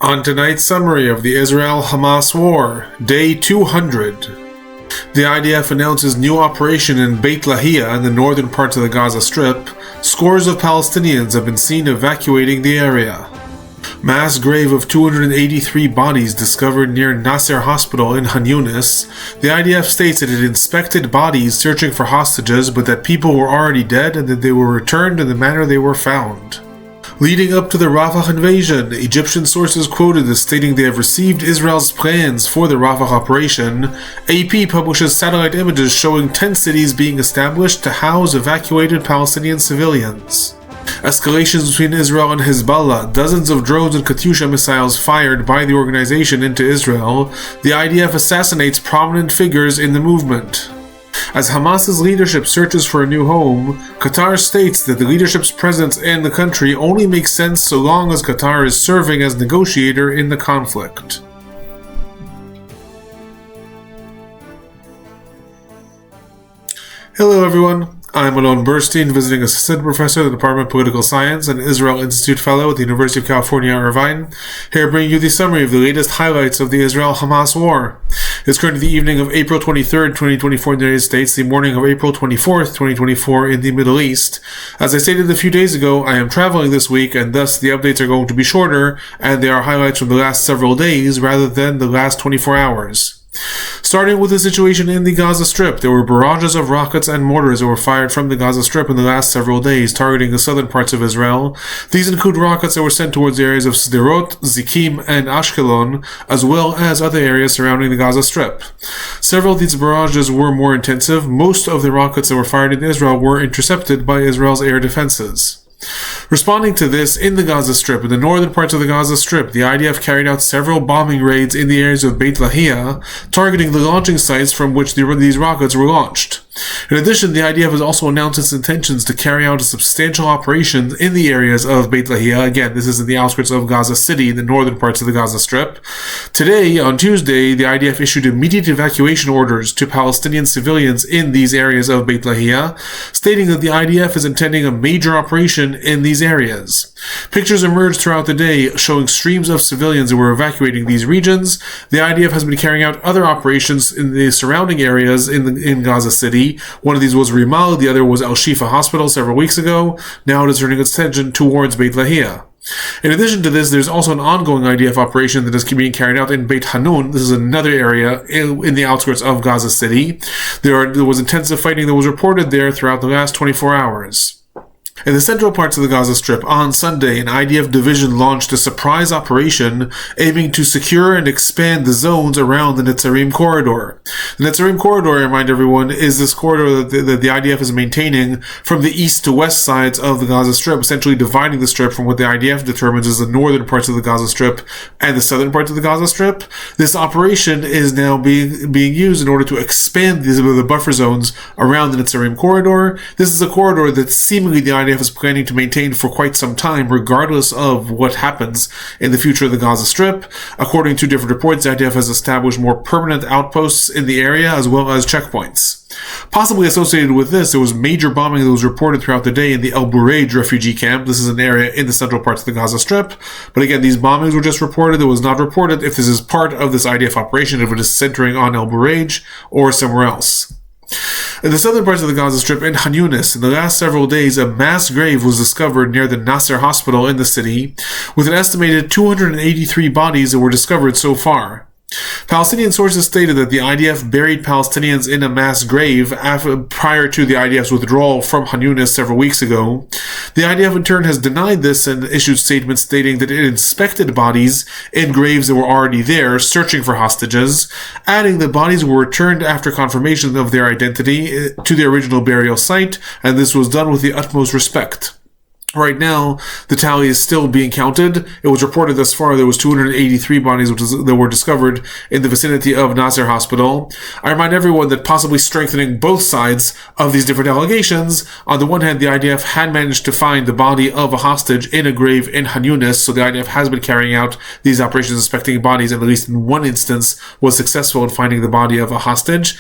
On tonight's summary of the Israel-Hamas War, Day 200. The IDF announces new operation in Beit Lahia in the northern parts of the Gaza Strip. Scores of Palestinians have been seen evacuating the area. Mass grave of 283 bodies discovered near Nasser Hospital in Khan Yunis. The IDF states that it inspected bodies searching for hostages, but that people were already dead and that they were returned in the manner they were found. Leading up to the Rafah invasion, Egyptian sources quoted as stating they have received Israel's plans for the Rafah operation. AP publishes satellite images showing 10 cities being established to house evacuated Palestinian civilians. Escalations between Israel and Hezbollah, dozens of drones and Katyusha missiles fired by the organization into Israel. The IDF assassinates prominent figures in the movement. As Hamas's leadership searches for a new home, Qatar states that the leadership's presence in the country only makes sense so long as Qatar is serving as negotiator in the conflict. Hello everyone, I'm Alon Burstein, visiting assistant professor at the Department of Political Science and Israel Institute Fellow at the University of California, Irvine, here bringing you the summary of the latest highlights of the Israel-Hamas War. It's currently the evening of April 23rd, 2024 in the United States, the morning of April 24th, 2024 in the Middle East. As I stated a few days ago, I am traveling this week, and thus the updates are going to be shorter, and they are highlights from the last several days rather than the last 24 hours. Starting with the situation in the Gaza Strip, there were barrages of rockets and mortars that were fired from the Gaza Strip in the last several days, targeting the southern parts of Israel. These include rockets that were sent towards the areas of Sderot, Zikim, and Ashkelon, as well as other areas surrounding the Gaza Strip. Several of these barrages were more intensive. Most of the rockets that were fired in Israel were intercepted by Israel's air defenses. Responding to this, in the Gaza Strip, in the northern parts of the Gaza Strip, the IDF carried out several bombing raids in the areas of Beit Lahia, targeting the launching sites from which these rockets were launched. In addition, the IDF has also announced its intentions to carry out a substantial operation in the areas of Beit Lahia. Again, this is in the outskirts of Gaza City, in the northern parts of the Gaza Strip. Today, on Tuesday, the IDF issued immediate evacuation orders to Palestinian civilians in these areas of Beit Lahia, stating that the IDF is intending a major operation in these areas. Pictures emerged throughout the day showing streams of civilians who were evacuating these regions. The IDF has been carrying out other operations in the surrounding areas in Gaza City. One of these was Rimal, the other was Al-Shifa Hospital several weeks ago. Now it is turning its attention towards Beit Lahia. In addition to this, there's also an ongoing IDF operation that is being carried out in Beit Hanun. This is another area in the outskirts of Gaza City. There was intensive fighting that was reported there throughout the last 24 hours. In the central parts of the Gaza Strip, on Sunday, an IDF division launched a surprise operation aiming to secure and expand the zones around the Netzarim corridor. The Netzarim corridor, I remind everyone, is this corridor that the IDF is maintaining from the east to west sides of the Gaza Strip, essentially dividing the strip from what the IDF determines as the northern parts of the Gaza Strip and the southern parts of the Gaza Strip. This operation is now being used in order to expand the buffer zones around the Netzarim corridor. This is a corridor that seemingly the IDF is planning to maintain for quite some time, regardless of what happens in the future of the Gaza Strip. According to different reports, the IDF has established more permanent outposts in the area as well as checkpoints. Possibly associated with this, there was major bombing that was reported throughout the day in the Barrages refugee camp. This is an area in the central parts of the Gaza Strip. But again, these bombings were just reported. It was not reported if this is part of this IDF operation, if it is centering on Barrages or somewhere else. In the southern parts of the Gaza Strip in Khan Yunis, in the last several days, a mass grave was discovered near the Nasser Hospital in the city, with an estimated 283 bodies that were discovered so far. Palestinian sources stated that the IDF buried Palestinians in a mass grave prior to the IDF's withdrawal from Khan Yunis several weeks ago. The IDF in turn has denied this and issued statements stating that it inspected bodies in graves that were already there, searching for hostages, adding that bodies were returned after confirmation of their identity to the original burial site, and this was done with the utmost respect. Right now, the tally is still being counted. It was reported thus far there was 283 bodies that were discovered in the vicinity of Nasser Hospital. I remind everyone that possibly strengthening both sides of these different allegations, on the one hand, the IDF had managed to find the body of a hostage in a grave in Khan Yunis, so the IDF has been carrying out these operations inspecting bodies, and at least in one instance was successful in finding the body of a hostage.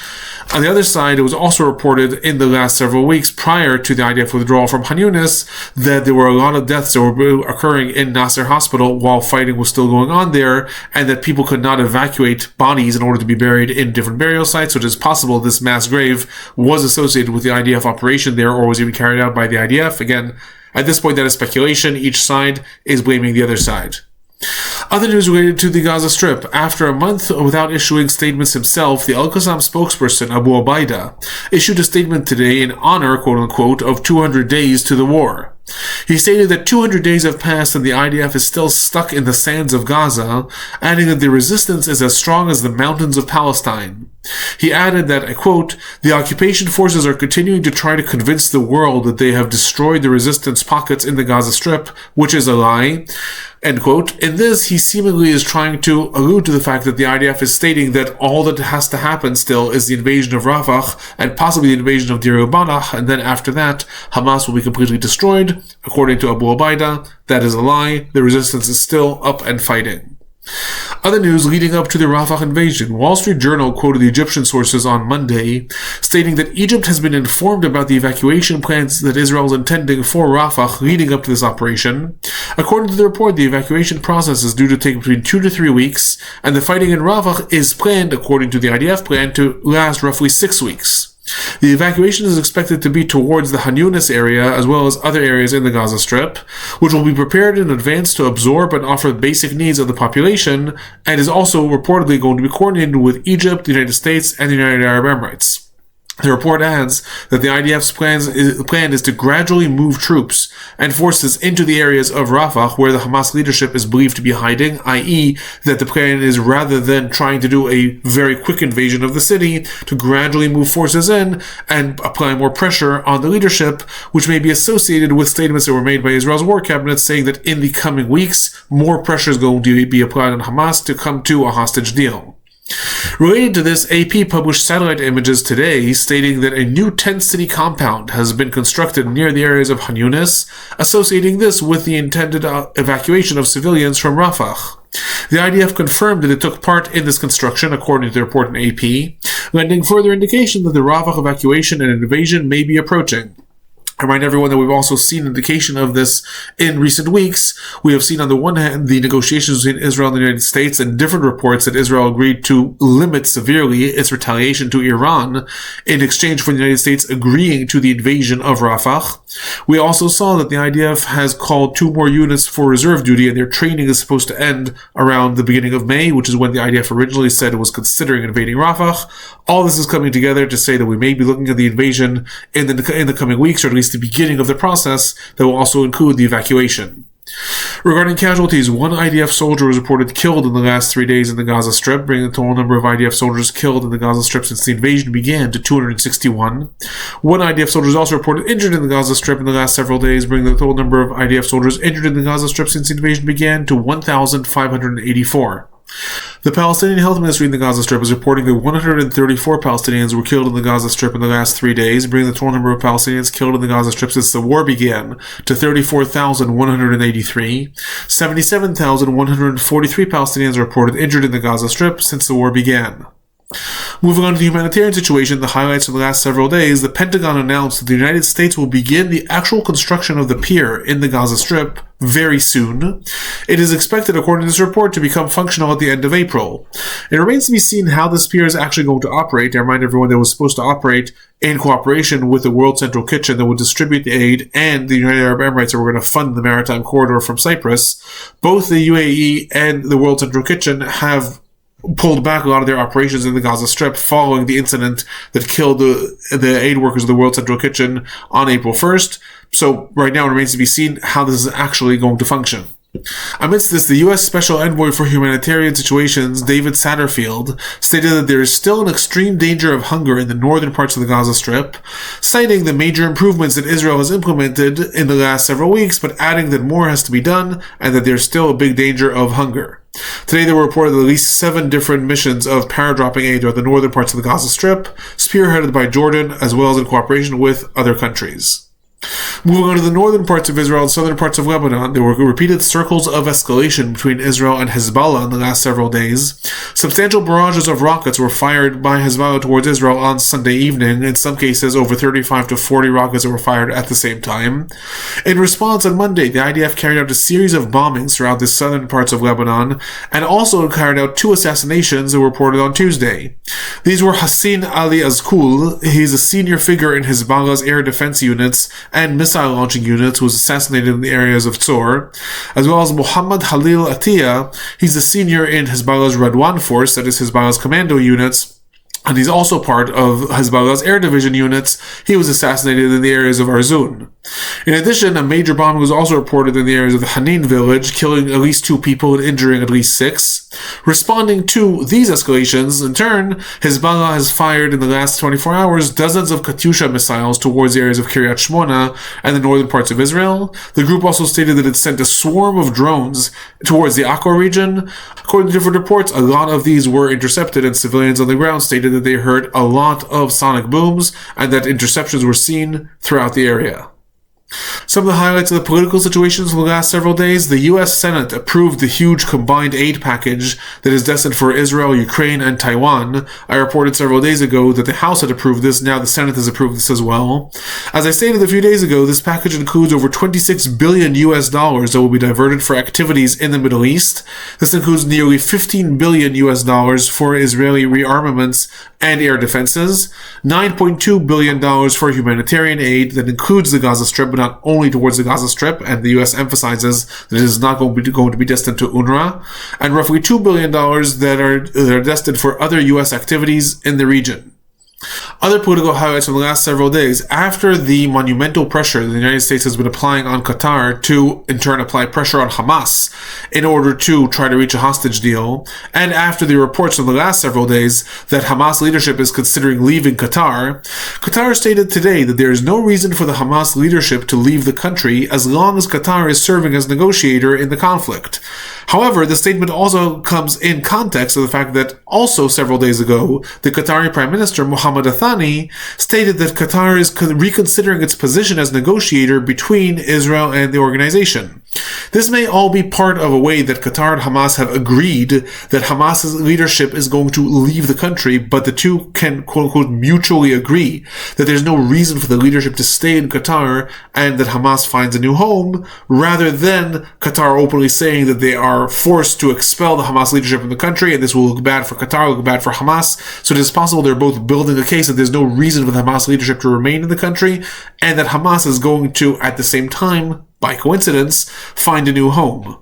On the other side, it was also reported in the last several weeks prior to the IDF withdrawal from Khan Yunis that that there were a lot of deaths that were occurring in Nasser Hospital while fighting was still going on there, and that people could not evacuate bodies in order to be buried in different burial sites, so it is possible this mass grave was associated with the IDF operation there or was even carried out by the IDF. Again, at this point, that is speculation. Each side is blaming the other side. Other news related to the Gaza Strip. After a month without issuing statements himself, the Al-Qassam spokesperson, Abu Ubaida, issued a statement today in honor, quote-unquote, of 200 days to the war. He stated that 200 days have passed and the IDF is still stuck in the sands of Gaza, adding that the resistance is as strong as the mountains of Palestine. He added that, I quote, the occupation forces are continuing to try to convince the world that they have destroyed the resistance pockets in the Gaza Strip, which is a lie. End quote. In this, he seemingly is trying to allude to the fact that the IDF is stating that all that has to happen still is the invasion of Rafah and possibly the invasion of Deir el-Balah, and then after that, Hamas will be completely destroyed. According to Abu Ubaida, that is a lie. The resistance is still up and fighting. Other news leading up to the Rafah invasion. Wall Street Journal quoted the Egyptian sources on Monday, stating that Egypt has been informed about the evacuation plans that Israel is intending for Rafah leading up to this operation. According to the report, the evacuation process is due to take between 2 to 3 weeks, and the fighting in Rafah is planned, according to the IDF plan, to last roughly 6 weeks. The evacuation is expected to be towards the Khan Yunis area as well as other areas in the Gaza Strip, which will be prepared in advance to absorb and offer basic needs of the population, and is also reportedly going to be coordinated with Egypt, the United States, and the United Arab Emirates. The report adds that the IDF's plan is to gradually move troops and forces into the areas of Rafah where the Hamas leadership is believed to be hiding, i.e. that the plan is, rather than trying to do a very quick invasion of the city, to gradually move forces in and apply more pressure on the leadership, which may be associated with statements that were made by Israel's war cabinet saying that in the coming weeks, more pressure is going to be applied on Hamas to come to a hostage deal. Related to this, AP published satellite images today stating that a new 10-city compound has been constructed near the areas of Khan Yunis, associating this with the intended evacuation of civilians from Rafah. The IDF confirmed that it took part in this construction, according to the report in AP, lending further indication that the Rafah evacuation and invasion may be approaching. I remind everyone that we've also seen indication of this in recent weeks. We have seen on the one hand the negotiations between Israel and the United States and different reports that Israel agreed to limit severely its retaliation to Iran in exchange for the United States agreeing to the invasion of Rafah. We also saw that the IDF has called 2 more units for reserve duty and their training is supposed to end around the beginning of May, which is when the IDF originally said it was considering invading Rafah. All this is coming together to say that we may be looking at the invasion in the coming weeks, or at least the beginning of the process that will also include the evacuation. Regarding casualties, 1 IDF soldier was reported killed in the last 3 days in the Gaza Strip, bringing the total number of IDF soldiers killed in the Gaza Strip since the invasion began to 261. 1 IDF soldier is also reported injured in the Gaza Strip in the last several days, bringing the total number of IDF soldiers injured in the Gaza Strip since the invasion began to 1,584. The Palestinian Health Ministry in the Gaza Strip is reporting that 134 Palestinians were killed in the Gaza Strip in the last 3 days, bringing the total number of Palestinians killed in the Gaza Strip since the war began to 34,183. 77,143 Palestinians are reported injured in the Gaza Strip since the war began. Moving on to the humanitarian situation, the highlights of the last several days, the Pentagon announced that the United States will begin the actual construction of the pier in the Gaza Strip very soon. It is expected, according to this report, to become functional at the end of April. It remains to be seen how this pier is actually going to operate. I remind everyone that it was supposed to operate in cooperation with the World Central Kitchen that would distribute the aid, and the United Arab Emirates that were going to fund the maritime corridor from Cyprus. Both the UAE and the World Central Kitchen have pulled back a lot of their operations in the Gaza Strip following the incident that killed the aid workers of the World Central Kitchen on April 1st. So right now it remains to be seen how this is actually going to function. Amidst this, the U.S. Special Envoy for Humanitarian Situations, David Satterfield, stated that there is still an extreme danger of hunger in the northern parts of the Gaza Strip, citing the major improvements that Israel has implemented in the last several weeks, but adding that more has to be done and that there's still a big danger of hunger. Today there were reported at least 7 different missions of paradropping aid throughout the northern parts of the Gaza Strip, spearheaded by Jordan as well as in cooperation with other countries. Moving on to the northern parts of Israel and southern parts of Lebanon, there were repeated circles of escalation between Israel and Hezbollah in the last several days. Substantial barrages of rockets were fired by Hezbollah towards Israel on Sunday evening. In some cases, over 35 to 40 rockets were fired at the same time. In response, on Monday, the IDF carried out a series of bombings throughout the southern parts of Lebanon and also carried out 2 assassinations that were reported on Tuesday. These were Hassan Ali Azkul, he's a senior figure in Hezbollah's air defense units and missile launching units, who was assassinated in the areas of Tzor, as well as Muhammad Halil Atiyah, he's a senior in Hezbollah's Radwan force, that is Hezbollah's commando units, and he's also part of Hezbollah's air division units. He was assassinated in the areas of Arzun. In addition, a major bombing was also reported in the areas of the Hanin village, killing at least 2 people and injuring at least 6. Responding to these escalations, in turn, Hezbollah has fired in the last 24 hours dozens of Katyusha missiles towards the areas of Kiryat Shmona and the northern parts of Israel. The group also stated that it sent a swarm of drones towards the Akko region. According to different reports, a lot of these were intercepted, and civilians on the ground stated that they heard a lot of sonic booms and that interceptions were seen throughout the area. Some of the highlights of the political situations for the last several days: the U.S. Senate approved the huge combined aid package that is destined for Israel, Ukraine, and Taiwan. I reported several days ago that the House had approved this. Now the Senate has approved this as well. As I stated a few days ago, this package includes over $26 billion that will be diverted for activities in the Middle East. This includes nearly $15 billion for Israeli rearmaments and air defenses, $9.2 billion for humanitarian aid that includes the Gaza Strip, but not only towards the Gaza Strip, and the U.S. emphasizes that it is not going to be destined to UNRWA, and roughly $2 billion that are destined for other U.S. activities in the region. Other political highlights from the last several days: after the monumental pressure the United States has been applying on Qatar to, in turn, apply pressure on Hamas in order to try to reach a hostage deal, and after the reports from the last several days that Hamas leadership is considering leaving Qatar, Qatar stated today that there is no reason for the Hamas leadership to leave the country as long as Qatar is serving as negotiator in the conflict. However, the statement also comes in context of the fact that also several days ago, the Qatari Prime Minister Mohammed Athani stated that Qatar is reconsidering its position as negotiator between Israel and the organization. This may all be part of a way that Qatar and Hamas have agreed that Hamas's leadership is going to leave the country, but the two can quote-unquote mutually agree that there's no reason for the leadership to stay in Qatar and that Hamas finds a new home, rather than Qatar openly saying that they are forced to expel the Hamas leadership from the country, and this will look bad for Qatar, look bad for Hamas. So it is possible they're both building a case that there's no reason for the Hamas leadership to remain in the country, and that Hamas is going to, at the same time, by coincidence, find a new home.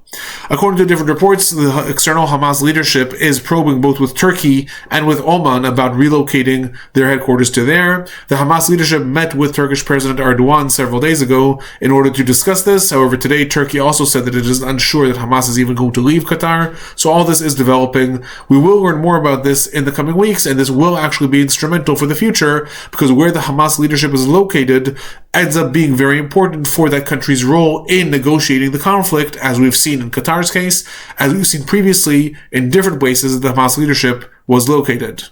According to different reports, the external Hamas leadership is probing both with Turkey and with Oman about relocating their headquarters to there. The Hamas leadership met with Turkish President Erdogan several days ago in order to discuss this. However, today Turkey also said that it is unsure that Hamas is even going to leave Qatar. So all this is developing. We will learn more about this in the coming weeks, and this will actually be instrumental for the future, because where the Hamas leadership is located ends up being very important for that country's role in negotiating the conflict, as we've seen in Qatar's case, as we've seen previously in different places that the Hamas leadership was located.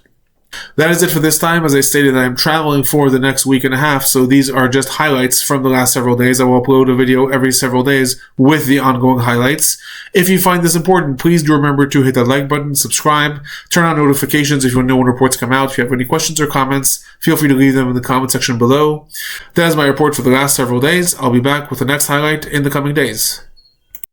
That is it for this time. As I stated, I am traveling for the next week and a half, so these are just highlights from the last several days. I will upload a video every several days with the ongoing highlights. If you find this important, please do remember to hit that like button, subscribe, turn on notifications if you want to know when reports come out. If you have any questions or comments, feel free to leave them in the comment section below. That is my report for the last several days. I'll be back with the next highlight in the coming days.